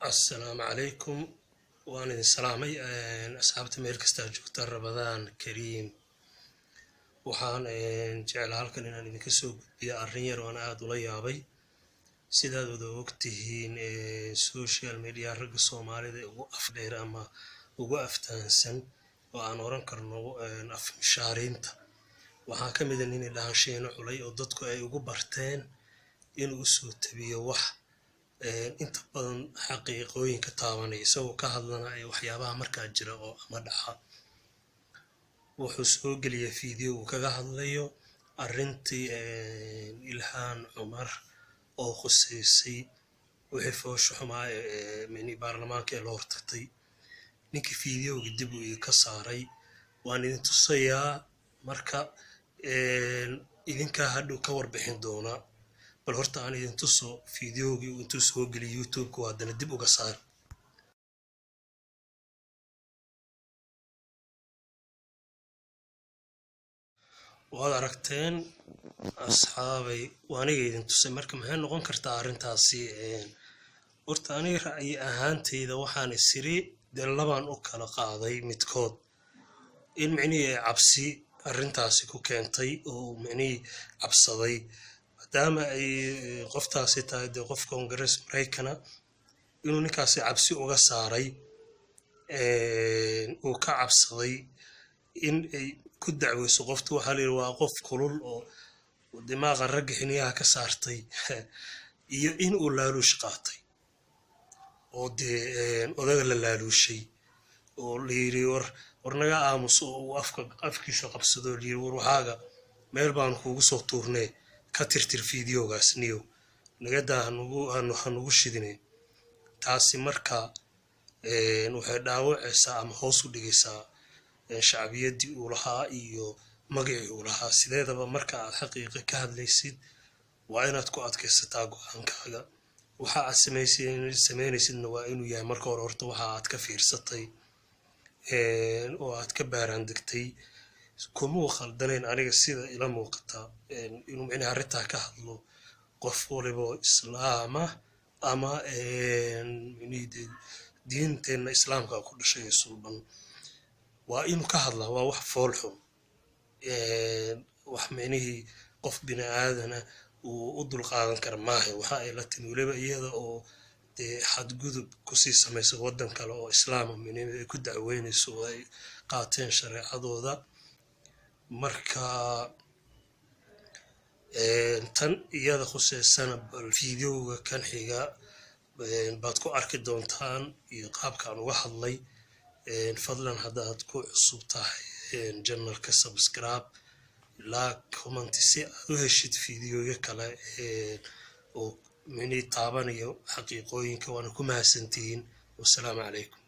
السلام عليكم وأنا السلامي أصحابتي ميل كستا جوجتا رمضان كريم waxaan jecel halkan inaan idinka soo gudbiyo arrin yar oo aan aad ula yaabay sidaad wada ogtihiin social media ragga Soomaalida ugu afdheer ama ugu aftaansan oo aan oran karno af mishaarinta waxaa ka mid ah nin dhaasheeno culay oo dadku ay ugu barteen inuu soo tabiyo wax inta badan xaqiiqooyinka taabanaya isagoo ka hadlanaya waxyaabaha markaa jira oo ama dhaca wuxuu soo geliyay fiideo uu kaga hadlayo arrintii Ilhaan Cumar oo khuseysay wixii foosho xumaa mini baarlamaanka ee loo hortagtay ninkii fiideoga dib uu ka saaray waan idin tusayaa marka idinka hadhow ka warbixin doona bal horta aan idin tuso fiideogii uu intuu soo geliyay YouTube ku haddana dib uga saar waad aragteen asxaabay waaniga idin tusay marka maxay noqon kartaa arrintaasi horta aniga ra'yi ahaantayda waxaan isiri labaan u kala qaaday midkood in micnihii cabsi arrintaasi ku keentay oo micnihii cabsaday maadaama ay qoftaasi tahay dee qof Congress Maraykana inuu ninkaasi cabsi uga saaray uu ka cabsaday in ay ku dacweyso qoftu waxaa la yiri waa qof kulul oo dimaaqa ragga xiniyaha ka saartay iyo in uu laaluush qaatay oo dee odaga la laaluushay oo la yiri war naga aamus oo afkiisa qabsado la yiri war waxaaga meel baan kuugu soo tuurnay ka tirtir fiideogaas niyo naga daa hanugu shidinay taasi marka waxay dhaawacaysaa ama hoos u dhigaysaa shacbiyadii uu lahaa iyo magacii uu lahaa sideedaba marka aad xaqiiqo ka hadlaysid waa inaad ku adkaysataa go'aankaaga waxa aad sameynaysidna waa inuu yahay marka hore horta waxa aad ka fiirsatay oo aad ka baaraan degtay kuma khaldanayn aniga sida ila muuqata inuu micnaha arrintaa ka hadlo qof waliba islaama ama diinteena islaamka ku dhashay suuban waa inuu ka hadlaa waa wax fool xun wax micnihii qof bini aadana uu u dulqaadan kara maaha waxa ay la timi waliba iyada oo dee xadgudub kusii samaysa waddan kale oo islaama micnihii ay ku dacweynayso oo ay qaateen shareecadooda marka tan iyada khuseysana bal fiideoga kan xiga baad ku arki doontaan iyo qaabkaan uga hadlay fadlan haddaad ku cusub tahay channelka subscribe like comment si aad u heshid fiideoga kale oo mini taabanayo xaqiiqooyinka waana ku mahadsantihiin wassalaamu calaykum